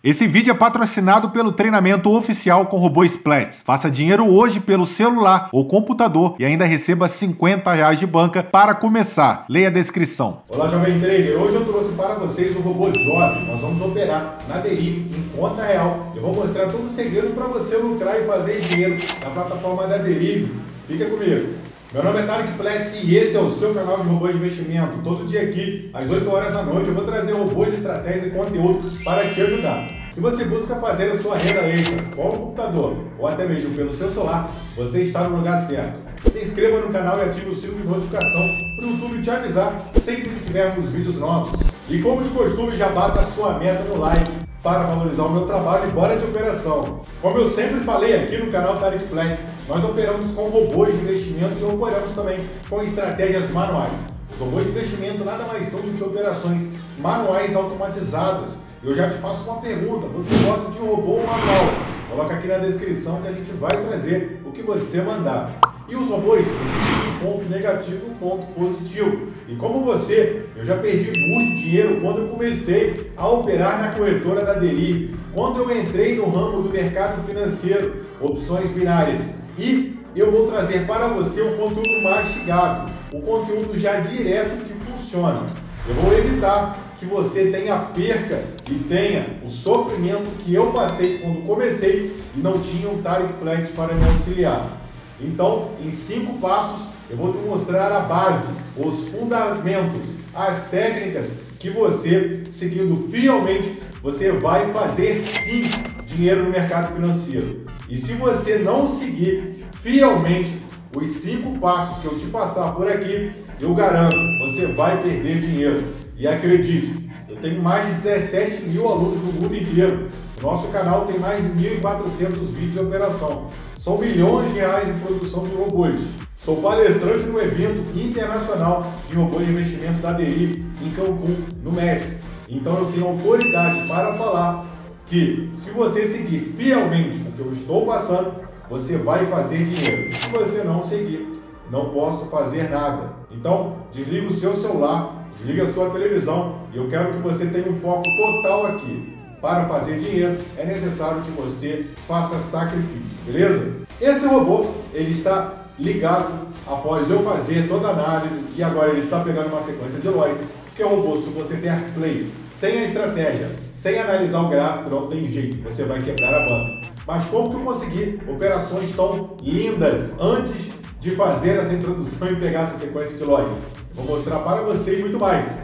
Esse vídeo é patrocinado pelo treinamento oficial com robô Splats. Faça dinheiro hoje pelo celular ou computador e ainda receba R$50 de banca para começar. Leia a descrição. Olá, Jovem Trader. Hoje eu trouxe para vocês o robô Job. Nós vamos operar na Derive em conta real. Eu vou mostrar todo o segredo para você lucrar e fazer dinheiro na plataforma da Derive. Fica comigo. Meu nome é Tarek Platts e esse é o seu canal de robôs de investimento. Todo dia aqui, às 8 horas da noite, eu vou trazer robôs de estratégia e conteúdo para te ajudar. Se você busca fazer a sua renda extra com o computador ou até mesmo pelo seu celular, você está no lugar certo. Se inscreva no canal e ative o sino de notificação para o YouTube te avisar sempre que tivermos vídeos novos. E como de costume, já bata a sua meta no like para valorizar o meu trabalho e bora de operação. Como eu sempre falei aqui no canal Tarek Platts, nós operamos com robôs de investimento e operamos também com estratégias manuais. Os robôs de investimento nada mais são do que operações manuais automatizadas. Eu já te faço uma pergunta, você gosta de um robô ou manual? Coloca aqui na descrição que a gente vai trazer o que você mandar. E os robôs, existem um ponto negativo e um ponto positivo. E como você, eu já perdi muito dinheiro quando eu comecei a operar na corretora da Derive, quando eu entrei no ramo do mercado financeiro, opções binárias. E eu vou trazer para você um conteúdo mastigado, um conteúdo já direto que funciona. Eu vou evitar que você tenha perca e tenha o sofrimento que eu passei quando comecei e não tinha um Tarek Platts para me auxiliar. Então, em 5 passos, eu vou te mostrar a base, os fundamentos, as técnicas que você, seguindo fielmente, você vai fazer sim dinheiro no mercado financeiro. E se você não seguir fielmente os 5 passos que eu te passar por aqui, eu garanto, você vai perder dinheiro. E acredite, eu tenho mais de 17 mil alunos no mundo inteiro. O nosso canal tem mais de 1.400 vídeos de operação. São milhões de reais em produção de robôs. Sou palestrante no evento internacional de robôs de investimento da Derive em Cancún, no México. Então eu tenho autoridade para falar que se você seguir fielmente o que eu estou passando, você vai fazer dinheiro. Se você não seguir, não posso fazer nada. Então desliga o seu celular, desliga a sua televisão e eu quero que você tenha um foco total aqui. Para fazer dinheiro, é necessário que você faça sacrifício, beleza? Esse robô, ele está ligado após eu fazer toda a análise e agora ele está pegando uma sequência de lojas, porque o robô, se você der play sem a estratégia, sem analisar o gráfico, não tem jeito, você vai quebrar a banca. Mas como que eu consegui operações tão lindas antes de fazer essa introdução e pegar essa sequência de lojas? Vou mostrar para você e muito mais.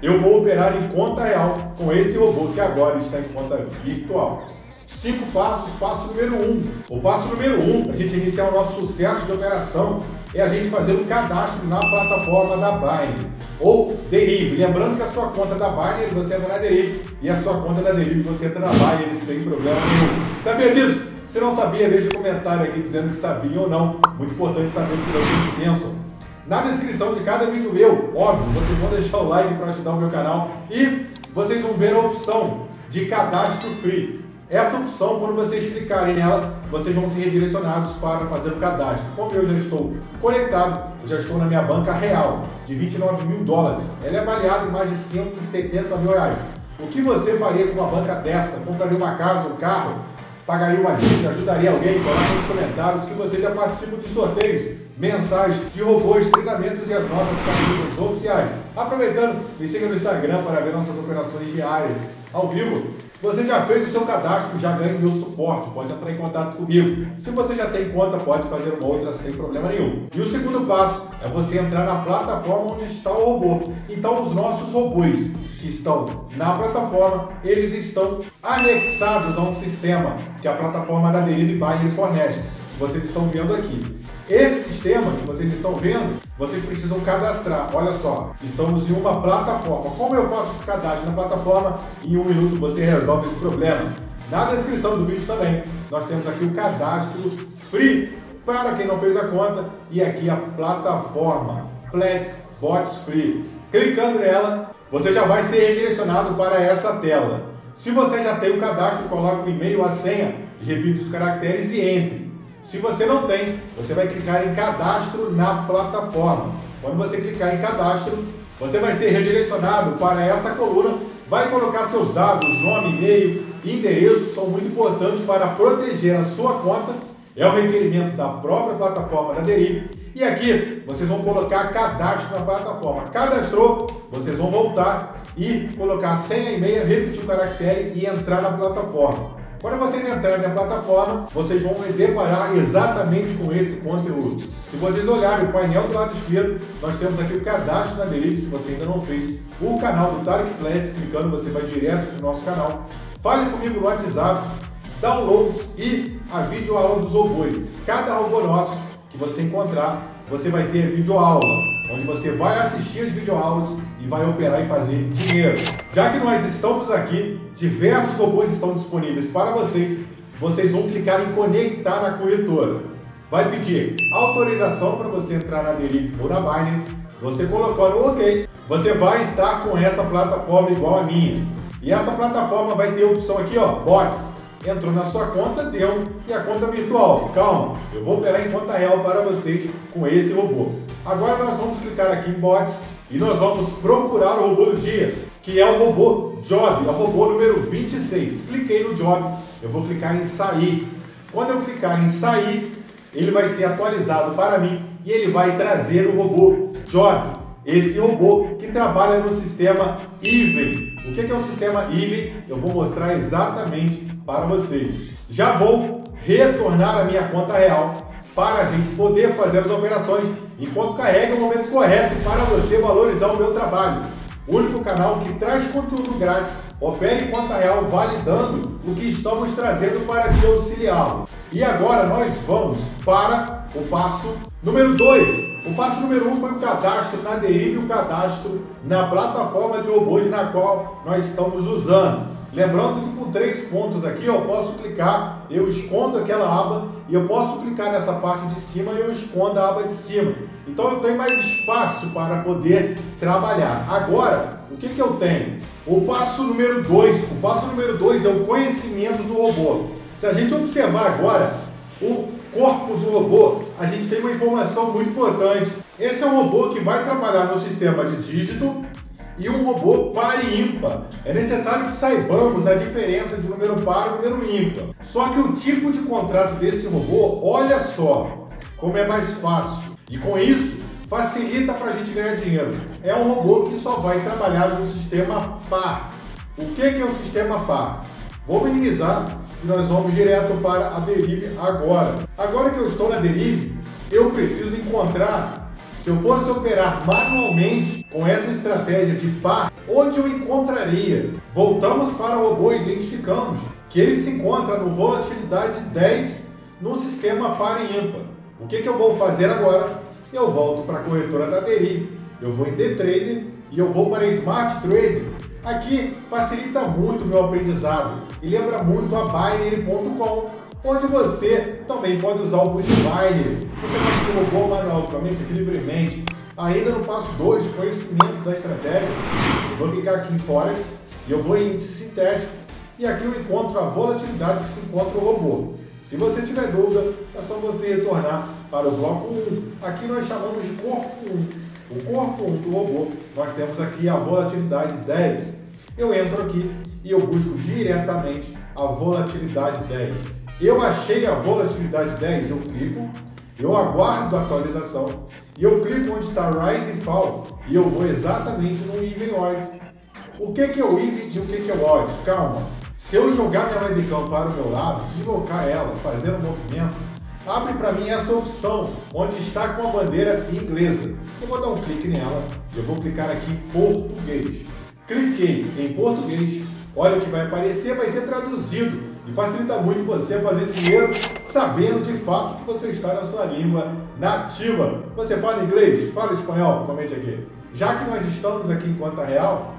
Eu vou operar em conta real com esse robô que agora está em conta virtual. 5 passos, passo número 1. O passo número 1, para a gente iniciar o nosso sucesso de operação, é a gente fazer um cadastro na plataforma da Binance ou Derive. Lembrando que a sua conta da Binance você entra na Derive e a sua conta da Derive você entra na Binance sem problema nenhum. Sabia disso? Se não sabia, deixa um comentário aqui dizendo que sabia ou não. Muito importante saber o que vocês pensam. Na descrição de cada vídeo meu, óbvio, vocês vão deixar o like para ajudar o meu canal e vocês vão ver a opção de cadastro free. Essa opção, quando vocês clicarem nela, vocês vão ser redirecionados para fazer o cadastro. Como eu já estou conectado, eu já estou na minha banca real de 29 mil dólares. Ela é avaliada em mais de 170 mil reais. O que você faria com uma banca dessa? Compraria uma casa, um carro? Pagaria uma dívida? Ajudaria alguém? Coloque nos comentários que você já participa de sorteios mensais de robôs, treinamentos e as nossas camisas oficiais. Aproveitando, me siga no Instagram para ver nossas operações diárias ao vivo. Você já fez o seu cadastro, já ganha o meu suporte, pode entrar em contato comigo. Se você já tem conta, pode fazer uma outra sem problema nenhum. E o segundo passo é você entrar na plataforma onde está o robô. Então os nossos robôs que estão na plataforma, eles estão anexados a um sistema que a plataforma da Derive Binance fornece. Vocês estão vendo aqui. Esse sistema que vocês estão vendo, vocês precisam cadastrar. Olha só, estamos em uma plataforma. Como eu faço esse cadastro na plataforma? Em 1 minuto você resolve esse problema. Na descrição do vídeo também, nós temos aqui o cadastro free para quem não fez a conta e aqui a plataforma Platts Bots Free. Clicando nela, você já vai ser redirecionado para essa tela. Se você já tem o cadastro, coloque o e-mail, a senha, e repita os caracteres e entre. Se você não tem, você vai clicar em cadastro na plataforma. Quando você clicar em cadastro, você vai ser redirecionado para essa coluna, vai colocar seus dados, nome, e-mail, e endereço são muito importantes para proteger a sua conta. É um requerimento da própria plataforma da Derive. E aqui vocês vão colocar cadastro na plataforma. Cadastrou, vocês vão voltar e colocar senha e e-mail, repetir o caractere e entrar na plataforma. Quando vocês entrarem na plataforma, vocês vão deparar exatamente com esse conteúdo. Se vocês olharem o painel do lado esquerdo, nós temos aqui o cadastro na Derive, se você ainda não fez. O canal do Tarek Plants, clicando você vai direto para o nosso canal. Fale comigo no WhatsApp, downloads e a videoaula dos robôs. Cada robô nosso que você encontrar, você vai ter videoaula, onde você vai assistir as videoaulas e vai operar e fazer dinheiro. Já que nós estamos aqui, diversos robôs estão disponíveis para vocês, vocês vão clicar em conectar na corretora. Vai pedir autorização para você entrar na Derive ou na Binance. Você colocando o OK, você vai estar com essa plataforma igual a minha. E essa plataforma vai ter a opção aqui, ó, bots. Entrou na sua conta, deu, e a conta virtual. Calma, eu vou operar em conta real para vocês com esse robô. Agora nós vamos clicar aqui em bots e nós vamos procurar o robô do dia, que é o robô Job, é o robô número 26. Cliquei no Job, eu vou clicar em sair. Quando eu clicar em sair, ele vai ser atualizado para mim e ele vai trazer o robô Job. Esse robô que trabalha no sistema Even. O que é o sistema Even? Eu vou mostrar exatamente para vocês. Já vou retornar a minha conta real para a gente poder fazer as operações enquanto carrega o momento correto para você valorizar o meu trabalho. O único canal que traz conteúdo grátis, opere em conta real validando o que estamos trazendo para te auxiliá-lo. E agora nós vamos para o passo número 2. O passo número 1 foi o cadastro na Derive, o cadastro na plataforma de robôs na qual nós estamos usando. Lembrando que com 3 pontos aqui eu posso clicar, eu escondo aquela aba e eu posso clicar nessa parte de cima e eu escondo a aba de cima. Então eu tenho mais espaço para poder trabalhar. Agora, o que eu tenho? O passo número 2. O passo número 2 é o conhecimento do robô. Se a gente observar agora o corpo do robô, a gente tem uma informação muito importante. Esse é um robô que vai trabalhar no sistema de dígito e um robô par e ímpar. É necessário que saibamos a diferença de número par e número ímpar. Só que o tipo de contrato desse robô, olha só como é mais fácil. E com isso, facilita para a gente ganhar dinheiro. É um robô que só vai trabalhar no sistema par. O que é o sistema par? Vou minimizar e nós vamos direto para a Derive agora. Agora que eu estou na Derive, eu preciso encontrar. Se eu fosse operar manualmente com essa estratégia de par, onde eu encontraria? Voltamos para o robô e identificamos que ele se encontra no volatilidade 10 no sistema par e ímpar. O que eu vou fazer agora? Eu volto para a corretora da Derive, eu vou em DTrader e eu vou para Smart Trader. Aqui facilita muito o meu aprendizado e lembra muito a Binary.com, onde você também pode usar o Boot Binary. Você pode ter o robô manualmente, aqui livremente. Ainda no passo 2, conhecimento da estratégia, eu vou clicar aqui em Forex e eu vou em índice sintético e aqui eu encontro a volatilidade que se encontra o robô. Se você tiver dúvida, é só você retornar para o bloco 1. Aqui nós chamamos de corpo 1. O corpo 1 do robô, nós temos aqui a volatilidade 10. Eu entro aqui e eu busco diretamente a volatilidade 10. Eu achei a volatilidade 10, eu clico, eu aguardo a atualização e eu clico onde está Rise e Fall e eu vou exatamente no Even Odd. O que é o Even e o que é o Odd? Calma, se eu jogar minha webcam para o meu lado, deslocar ela, fazer um movimento, abre para mim essa opção, onde está com a bandeira inglesa. Eu vou dar um clique nela, eu vou clicar aqui em português. Cliquei em português, olha o que vai aparecer, vai ser traduzido e facilita muito você fazer dinheiro sabendo de fato que você está na sua língua nativa. Você fala inglês? Fala espanhol? Comente aqui. Já que nós estamos aqui em conta real,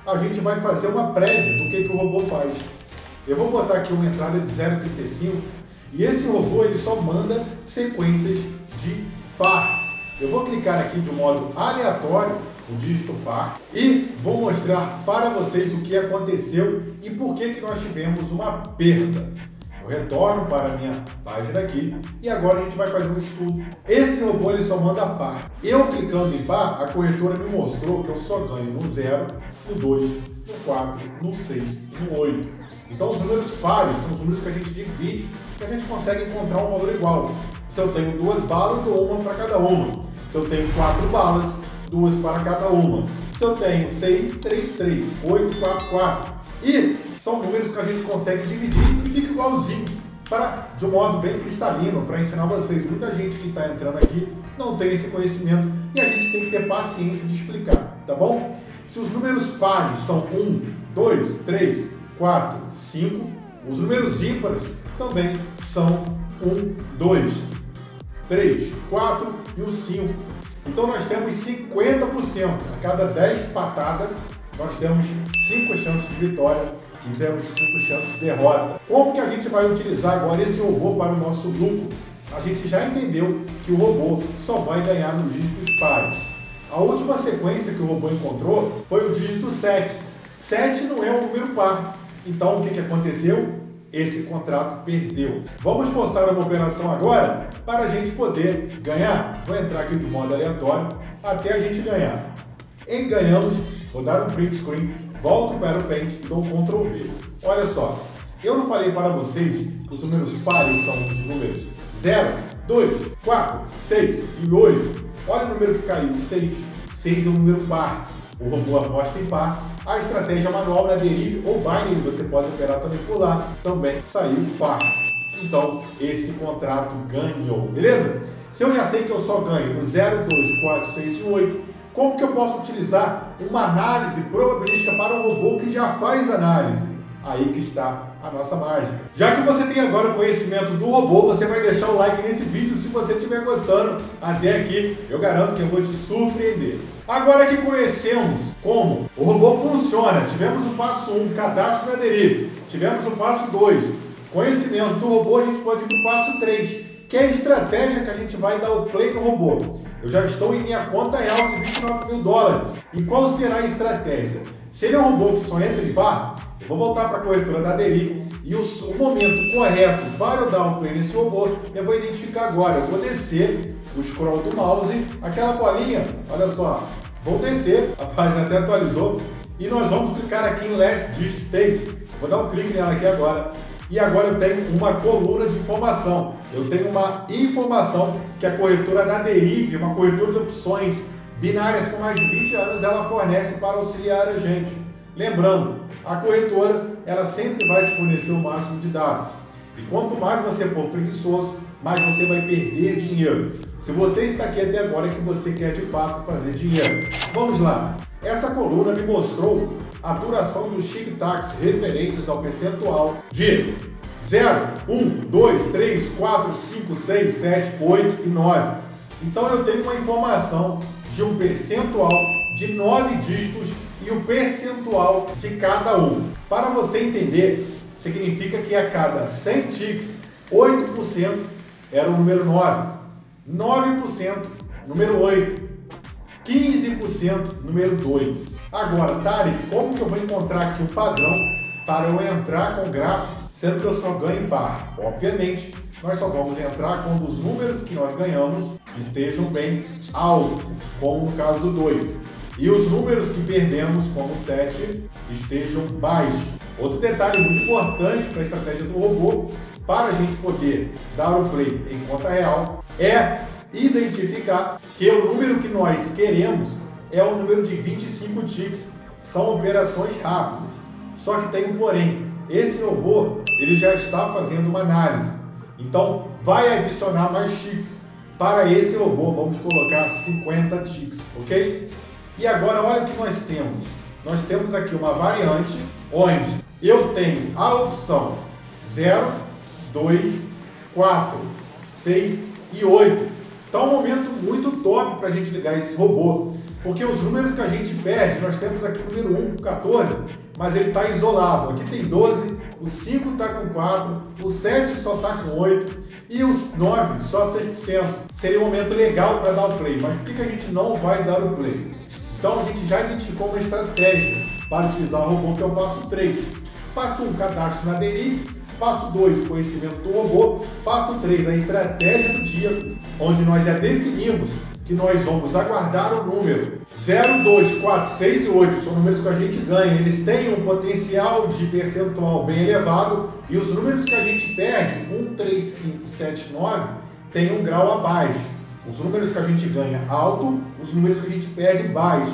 a gente vai fazer uma prévia do que o robô faz. Eu vou botar aqui uma entrada de 0,35 e esse robô ele só manda sequências de par. Eu vou clicar aqui de um modo aleatório o dígito par e vou mostrar para vocês o que aconteceu e por que nós tivemos uma perda. Eu retorno para a minha página aqui e agora a gente vai fazer um estudo. Esse robô ele só manda par. Eu clicando em par, a corretora me mostrou que eu só ganho no 0, no 2, no 4, no 6 e no 8. Então os números pares são os números que a gente divide e a gente consegue encontrar um valor igual. Se eu tenho 2 balas, eu dou uma para cada uma. Se eu tenho 4 balas, 2 para cada uma. Se eu tenho 6, 3, 3, 8, 4, 4. E são números que a gente consegue dividir e fica igualzinho, de um modo bem cristalino, para ensinar vocês. Muita gente que está entrando aqui não tem esse conhecimento e a gente tem que ter paciência de explicar, tá bom? Se os números pares são 1, 2, 3, 4, 5, os números ímpares também são 1, 2, 3, 4 e o 5. Então nós temos 50%. A cada 10 patadas, nós temos 5 chances de vitória e temos 5 chances de derrota. Como que a gente vai utilizar agora esse robô para o nosso lucro? A gente já entendeu que o robô só vai ganhar nos dígitos pares. A última sequência que o robô encontrou foi o dígito 7. 7 não é um número par. Então o que aconteceu? Esse contrato perdeu. Vamos forçar uma operação agora para a gente poder ganhar. Vou entrar aqui de modo aleatório até a gente ganhar. Em ganhamos, vou dar um print screen, volto para o Paint e dou um Ctrl V. Olha só, eu não falei para vocês que os números pares são os números 0, 2, 4, 6 e 8. Olha o número que caiu, 6. 6 é um número par. O robô aposta em par. A estratégia manual na Derive ou Binary, você pode operar também por lá, também saiu par. Então, esse contrato ganhou, beleza? Se eu já sei que eu só ganho no 0, 2, 4, 6 e 8, como que eu posso utilizar uma análise probabilística para um robô que já faz análise? Aí que está a nossa mágica. Já que você tem agora o conhecimento do robô, você vai deixar o like nesse vídeo se você estiver gostando até aqui. Eu garanto que eu vou te surpreender. Agora que conhecemos como o robô funciona, tivemos o passo 1, cadastro na Derive, tivemos o passo 2, conhecimento do robô, a gente pode ir para o passo 3, que é a estratégia que a gente vai dar o play no robô. Eu já estou em minha conta real de 29 mil dólares. E qual será a estratégia? Se ele é um robô que só entra em par, eu vou voltar para a corretora da Derive e o momento correto para eu dar um play nesse robô, eu vou identificar agora. Eu vou descer o scroll do mouse, aquela bolinha, olha só, vou descer, a página até atualizou, e nós vamos clicar aqui em Last Digit States. Vou dar um clique nela aqui agora. E agora eu tenho uma coluna de informação. Eu tenho uma informação que a corretora da Derive, uma corretora de opções binárias com mais de 20 anos, ela fornece para auxiliar a gente. Lembrando, a corretora, ela sempre vai te fornecer o máximo de dados. E quanto mais você for preguiçoso, mais você vai perder dinheiro. Se você está aqui até agora é que você quer de fato fazer dinheiro. Vamos lá. Essa coluna me mostrou a duração dos tic-tacs referentes ao percentual de 0, 1, 2, 3, 4, 5, 6, 7, 8 e 9. Então eu tenho uma informação de um percentual de 9 dígitos e o percentual de cada um. Para você entender, significa que a cada 100 ticks, 8% era o número 9, 9% número 8, 15% número 2. Agora, Tarek, como que eu vou encontrar aqui o padrão para eu entrar com o gráfico, sendo que eu só ganho em par? Obviamente, nós só vamos entrar quando os números que nós ganhamos estejam bem altos, como no caso do 2. E os números que perdemos, como o 7, estejam baixos. Outro detalhe muito importante para a estratégia do robô, para a gente poder dar o play em conta real, é identificar que o número que nós queremos é o número de 25 ticks. São operações rápidas. Só que tem um porém. Esse robô, ele já está fazendo uma análise. Então, vai adicionar mais ticks. Para esse robô, vamos colocar 50 ticks, ok? E agora, olha o que nós temos. Nós temos aqui uma variante onde eu tenho a opção 0, 2, 4, 6 e 8. Está um momento muito top para a gente ligar esse robô, porque os números que a gente perde, nós temos aqui o número 1 com 14, mas ele está isolado. Aqui tem 12, o 5 está com 4, o 7 só está com 8 e os 9 só 6%. Seria um momento legal para dar o play, mas por que a gente não vai dar o play? Então a gente já identificou uma estratégia para utilizar o robô, que é o passo 3. Passo 1, cadastro na Derive. Passo 2, conhecimento do robô. Passo 3, a estratégia do dia, onde nós já definimos que nós vamos aguardar o número 0, 2, 4, 6 e 8 são números que a gente ganha. Eles têm um potencial de percentual bem elevado e os números que a gente perde, 1, 3, 5, 7, 9, tem um grau abaixo. Os números que a gente ganha alto, os números que a gente perde baixo.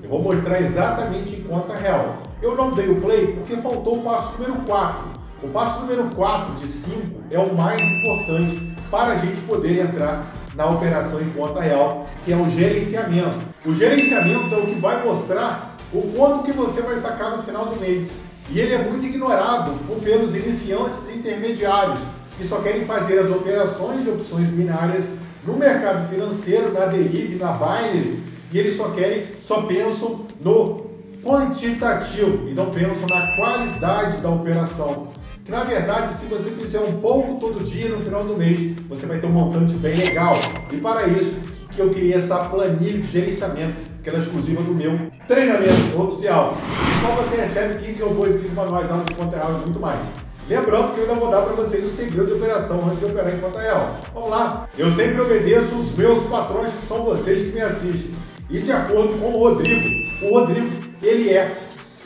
Eu vou mostrar exatamente em conta real. Eu não dei o play porque faltou o passo número 4. O passo número 4 de 5 é o mais importante para a gente poder entrar na operação em conta real, que é o gerenciamento. O gerenciamento é o que vai mostrar o quanto que você vai sacar no final do mês. E ele é muito ignorado pelos iniciantes e intermediários, que só querem fazer as operações de opções binárias no mercado financeiro, na Derive, na Binary, e eles só pensam no quantitativo e não pensam na qualidade da operação. Que na verdade, se você fizer um pouco todo dia, no final do mês, você vai ter um montante bem legal. E para isso que eu criei essa planilha de gerenciamento, que ela é exclusiva do meu treinamento oficial. Então você recebe 15 robôs, 15 manuais, aulas de conta real e muito mais. Lembrando que eu ainda vou dar para vocês o segredo de operação antes de operar em conta real. Vamos lá! Eu sempre obedeço os meus patrões, que são vocês que me assistem. E de acordo com o Rodrigo, ele é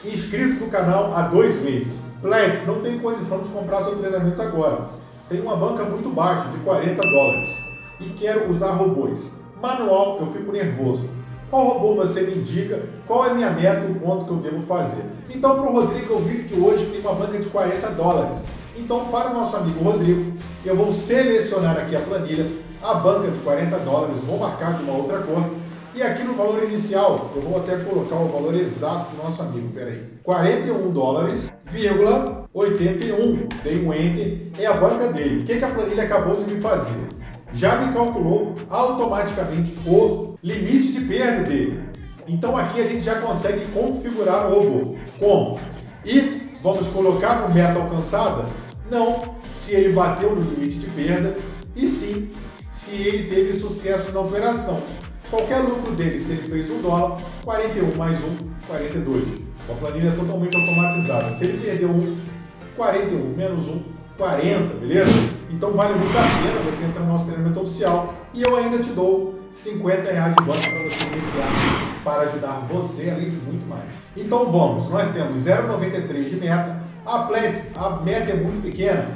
inscrito no canal há 2 meses. Plex, não tem condição de comprar seu treinamento agora. Tem uma banca muito baixa, de $40. E quero usar robôs. Manual, eu fico nervoso. Qual robô você me indica? Qual é a minha meta e o quanto que eu devo fazer? Então, para o Rodrigo, o vídeo de hoje tem uma banca de $40. Então, para o nosso amigo Rodrigo, eu vou selecionar aqui a planilha, a banca de $40, vou marcar de uma outra cor. E aqui no valor inicial, eu vou até colocar o valor exato do nosso amigo, peraí. $41,81. Dei um Enter, é a banca dele. O que a planilha acabou de me fazer? Já me calculou automaticamente o limite de perda dele. Então aqui a gente já consegue configurar o robô. Como? E vamos colocar no meta alcançada? Não, se ele bateu no limite de perda, e sim, se ele teve sucesso na operação. Qualquer lucro dele, se ele fez $1, 41 mais 1, 42. A planilha é totalmente automatizada. Se ele perdeu 1, 41 menos 1, 40, beleza? Então vale muito a pena você entrar no nosso treinamento oficial. E eu ainda te dou R$50 de banca para você iniciar, para ajudar você, além de muito mais. Então vamos, nós temos 0,93 de meta. A Plex, a meta é muito pequena?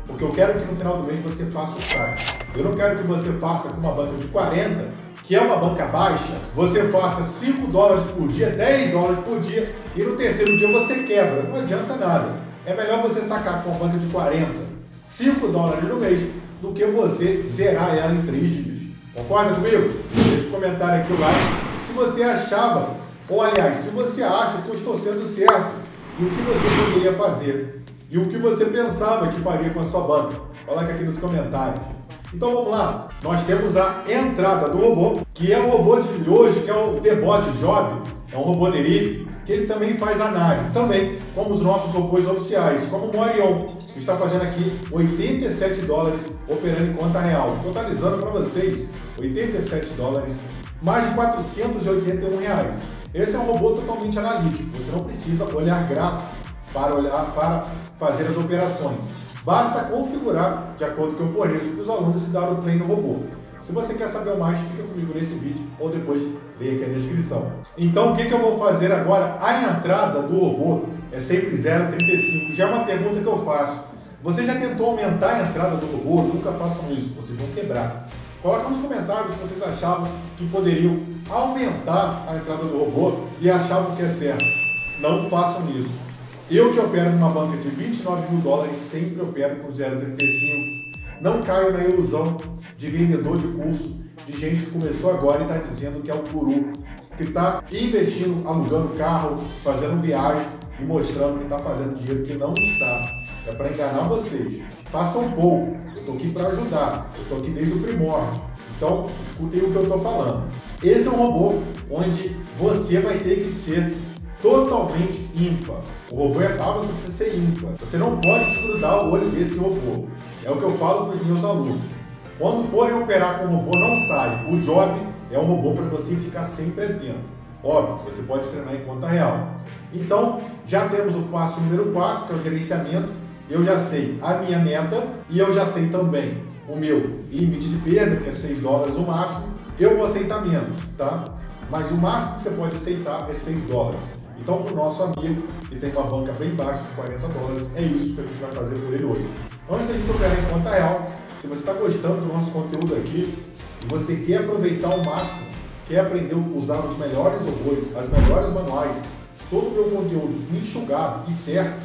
Porque eu quero que no final do mês você faça o saque. Eu não quero que você faça com uma banca de 40, que é uma banca baixa, você faça $5 por dia, $10 por dia, e no terceiro dia você quebra. Não adianta nada. É melhor você sacar com uma banca de 40, $5 no mês, do que você zerar ela em 3 dias. Concorda comigo? Deixa um comentário aqui, o like, se você achava, ou aliás, se você acha que eu estou sendo certo, e o que você poderia fazer, e o que você pensava que faria com a sua banca. Coloca aqui nos comentários. Então vamos lá, nós temos a entrada do robô, que é o robô de hoje, que é o TheBot Job, é um robô Derive, que ele também faz análise, também como os nossos robôs oficiais, como o Morion, que está fazendo aqui $87 operando em conta real, totalizando para vocês $87, mais de R$481. Esse é um robô totalmente analítico, você não precisa olhar gráfico para fazer as operações. Basta configurar de acordo com o que eu forneço para os alunos e dar o play no robô. Se você quer saber mais, fica comigo nesse vídeo ou depois leia aqui a descrição. Então, o que eu vou fazer agora? A entrada do robô é sempre 0,35. Já é uma pergunta que eu faço. Você já tentou aumentar a entrada do robô? Nunca façam isso, vocês vão quebrar. Coloca nos comentários se vocês achavam que poderiam aumentar a entrada do robô e achavam que é certo. Não façam isso. Eu que opero numa banca de $29 mil, sempre opero com 0,35. Não caio na ilusão de vendedor de curso, de gente que começou agora e está dizendo que é o guru, que está investindo, alugando carro, fazendo viagem e mostrando que está fazendo dinheiro que não está. É para enganar vocês. Façam um pouco. Eu estou aqui para ajudar. Eu estou aqui desde o primórdio. Então, escutem o que eu estou falando. Esse é um robô onde você vai ter que ser totalmente ímpar. O robô é par, você precisa ser ímpar. Você não pode desgrudar o olho desse robô. É o que eu falo para os meus alunos. Quando forem operar com o robô, não sai. O Job é um robô para você ficar sempre atento. Óbvio, você pode treinar em conta real. Então, já temos o passo número 4, que é o gerenciamento. Eu já sei a minha meta e eu já sei também o meu limite de perda, que é $6 o máximo. Eu vou aceitar menos, tá? mas o máximo que você pode aceitar é 6 dólares. Então, para o nosso amigo, que tem uma banca bem baixa de 40 dólares, é isso que a gente vai fazer por ele hoje. Antes da gente operar em conta real, se você está gostando do nosso conteúdo aqui e você quer aproveitar ao máximo, quer aprender a usar os melhores robôs, as melhores manuais, todo o meu conteúdo enxugado e certo,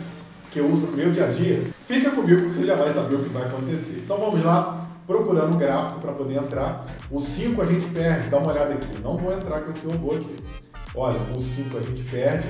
que eu uso no meu dia a dia, fica comigo que você já vai saber o que vai acontecer. Então vamos lá, procurando um gráfico para poder entrar. O 5 a gente perde, dá uma olhada aqui, não vou entrar com esse robô aqui. Olha, o 5 a gente perde.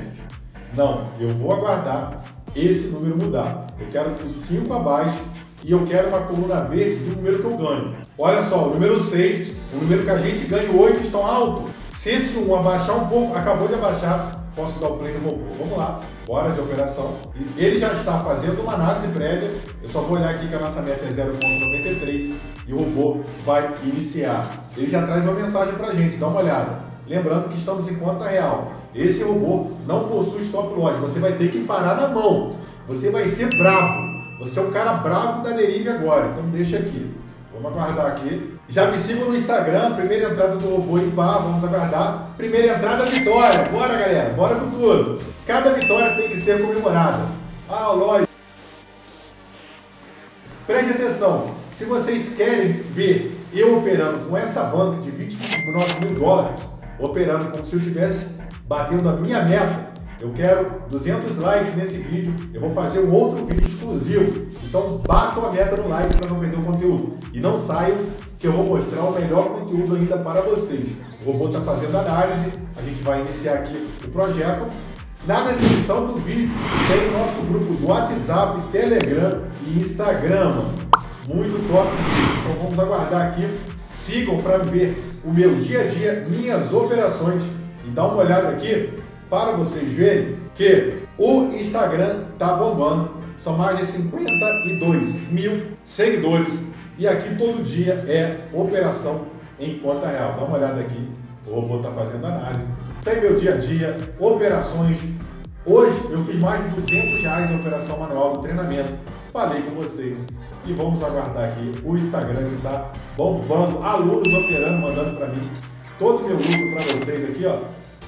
Não, eu vou aguardar esse número mudar. Eu quero que o 5 abaixo e eu quero uma coluna verde do número que eu ganho. Olha só, o número 6, o número que a gente ganha, o 8 estão alto. Se esse 1 abaixar um pouco, acabou de abaixar, posso dar o play no robô. Vamos lá, bora de operação. Ele já está fazendo uma análise prévia. Eu só vou olhar aqui que a nossa meta é 0,93 e o robô vai iniciar. Ele já traz uma mensagem para a gente, dá uma olhada. Lembrando que estamos em conta real. Esse robô não possui stop loss. Você vai ter que parar na mão. Você vai ser brabo. Você é um cara bravo da Derive agora. Então deixa aqui. Vamos aguardar aqui. Já me sigam no Instagram. Primeira entrada do robô em bar. Vamos aguardar. Primeira entrada, vitória. Bora, galera. Bora com tudo. Cada vitória tem que ser comemorada. Ah, lógico. Preste atenção. Se vocês querem ver eu operando com essa banca de 29 mil dólares, operando como se eu estivesse batendo a minha meta, eu quero 200 likes nesse vídeo, eu vou fazer um outro vídeo exclusivo. Então batam a meta no like para não perder o conteúdo. E não saiam que eu vou mostrar o melhor conteúdo ainda para vocês. O robô está fazendo análise, a gente vai iniciar aqui o projeto. Na descrição do vídeo tem o nosso grupo do WhatsApp, Telegram e Instagram, mano. Muito top. Então vamos aguardar aqui. Sigam para ver o meu dia a dia, minhas operações. E dá uma olhada aqui para vocês verem que o Instagram tá bombando. São mais de 52 mil seguidores. E aqui todo dia é operação em conta real. Dá uma olhada aqui. O robô está fazendo análise. Tem meu dia a dia, operações. Hoje eu fiz mais de R$200 em operação manual do treinamento. Falei com vocês. E vamos aguardar aqui o Instagram que está bombando. Alunos operando, mandando para mim. Todo meu lucro para vocês aqui, ó.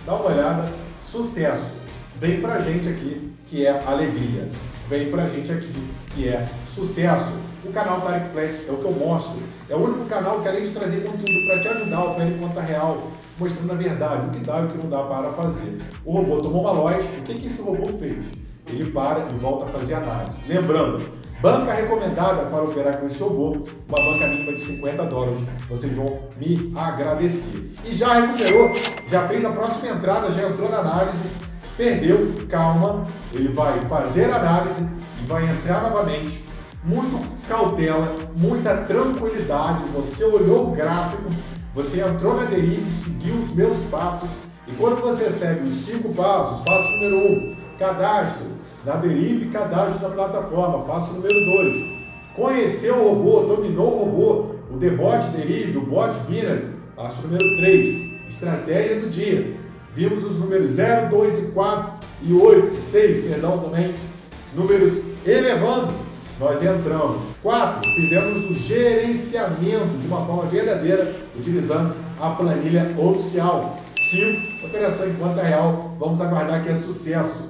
Dá uma olhada. Sucesso. Vem pra gente aqui, que é alegria. Vem pra gente aqui, que é sucesso. O canal Tarek Plex é o que eu mostro. É o único canal que, além de trazer conteúdo para te ajudar a operar em conta real, mostrando a verdade, o que dá e o que não dá para fazer. O robô tomou uma loja. O que esse robô fez? Ele para e volta a fazer análise. Lembrando, banca recomendada para operar com esse robô, uma banca mínima de 50 dólares. Vocês vão me agradecer. E já recuperou, já fez a próxima entrada, já entrou na análise, perdeu, calma, ele vai fazer a análise e vai entrar novamente. Muito cautela, muita tranquilidade. Você olhou o gráfico, você entrou na Derive, seguiu os meus passos. E quando você segue os 5 passos, passo número 1, cadastro na Derive, cadastro na plataforma, passo número 2, conheceu o robô, dominou o robô, o Debot Derive, o Bot Binary, passo número 3, estratégia do dia. Vimos os números 0, 2 e 4 e 8 e 6, perdão, também, números elevando. Nós entramos. 4, fizemos o gerenciamento de uma forma verdadeira, utilizando a planilha oficial. 5, operação em conta real. Vamos aguardar que é sucesso.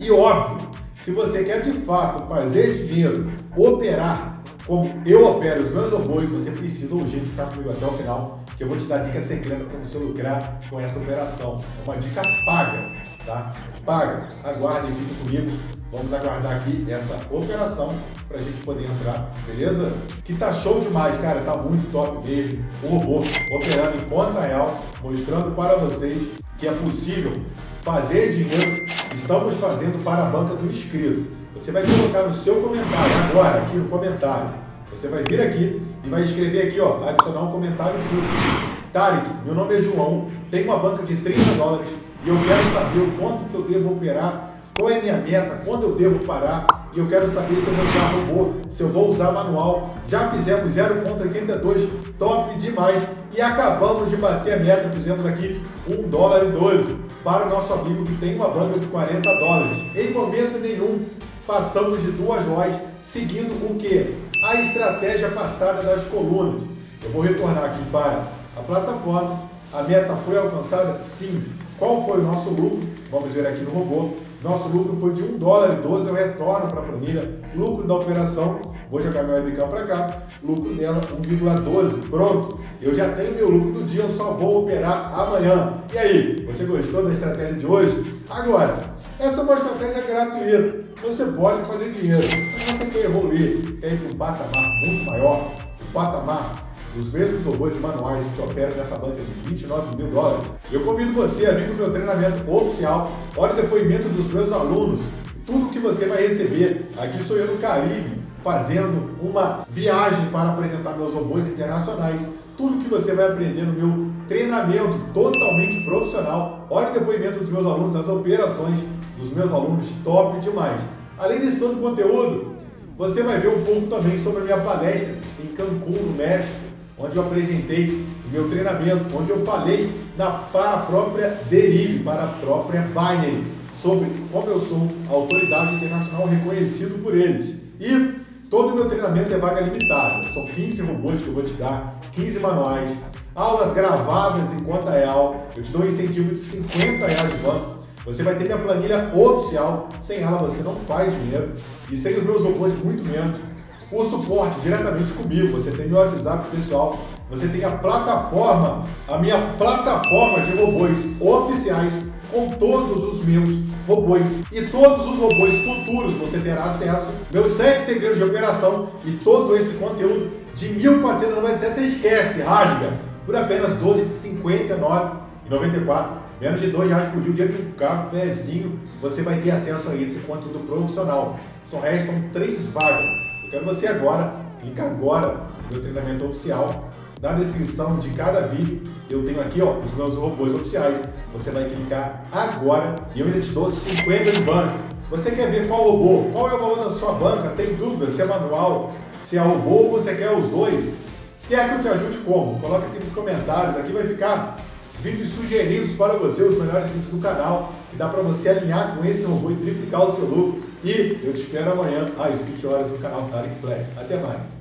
E óbvio, se você quer de fato fazer dinheiro, operar como eu opero os meus robôs, você precisa urgente ficar comigo até o final, que eu vou te dar dica secreta para você lucrar com essa operação. É uma dica paga, tá? Paga. Aguarde e fique comigo. Vamos aguardar aqui essa operação para a gente poder entrar, beleza? Que tá show demais, cara, tá muito top mesmo. O robô operando em conta real, mostrando para vocês que é possível fazer dinheiro. Estamos fazendo para a banca do inscrito. Você vai colocar no seu comentário, agora, aqui no comentário. Você vai vir aqui e vai escrever aqui, ó, adicionar um comentário público. Tarek, meu nome é João, tenho uma banca de 30 dólares e eu quero saber o quanto que eu devo operar, qual é a minha meta, quando eu devo parar, e eu quero saber se eu vou usar robô, se eu vou usar manual. Já fizemos 0,82, top demais, e acabamos de bater a meta, fizemos aqui $1,12 para o nosso amigo que tem uma banca de 40 dólares. Em momento nenhum, passamos de 2 lojas, seguindo o que? A estratégia passada das colunas. Eu vou retornar aqui para a plataforma, A meta foi alcançada? Sim. Qual foi o nosso lucro? Vamos ver aqui no robô. Nosso lucro foi de $1,12, eu retorno para a planilha. Lucro da operação, vou jogar meu webcam para cá, lucro dela 1,12. Pronto, eu já tenho meu lucro do dia, eu só vou operar amanhã. E aí, você gostou da estratégia de hoje? Agora, essa é uma estratégia gratuita. Você pode fazer dinheiro, mas você quer evoluir, quer ir para um patamar muito maior, o patamar dos mesmos robôs manuais que operam nessa banca de $29 mil. Eu convido você a vir para o meu treinamento oficial. Olha o depoimento dos meus alunos, tudo que você vai receber. Aqui sou eu no Caribe, fazendo uma viagem para apresentar meus robôs internacionais. Tudo que você vai aprender no meu treinamento totalmente profissional. Olha o depoimento dos meus alunos, as operações dos meus alunos, top demais. Além desse todo conteúdo, você vai ver um pouco também sobre a minha palestra em Cancún, no México, onde eu apresentei o meu treinamento, onde eu falei para a própria Derive, para a própria Binary, sobre como eu sou autoridade internacional reconhecido por eles. E todo o meu treinamento é vaga limitada, são 15 robôs que eu vou te dar, 15 manuais, aulas gravadas em conta real, eu te dou um incentivo de R$50 de banco. Você vai ter minha planilha oficial, sem ela você não faz dinheiro, e sem os meus robôs muito menos. O suporte diretamente comigo, você tem meu WhatsApp pessoal, você tem a plataforma, a minha plataforma de robôs oficiais com todos os meus robôs e todos os robôs futuros você terá acesso, meus 7 segredos de operação e todo esse conteúdo de R$1.497, você esquece, rasga, por apenas R$12 de R$59,94, menos de R$2 por dia, o dia de um cafezinho, você vai ter acesso a esse conteúdo profissional. Só restam 3 vagas. Eu quero você agora, clica agora no meu treinamento oficial. Na descrição de cada vídeo eu tenho aqui os meus robôs oficiais. Você vai clicar agora e eu ainda te dou 50 de banco. Você quer ver qual robô? Qual é o valor da sua banca? Tem dúvida se é manual, se é robô ou você quer os dois? Quer que eu te ajude como? Coloca aqui nos comentários. Aqui vai ficar vídeos sugeridos para você, os melhores vídeos do canal, que dá para você alinhar com esse robô e triplicar o seu lucro. E eu te espero amanhã às 20 horas no canal Tarek Flex. Até mais!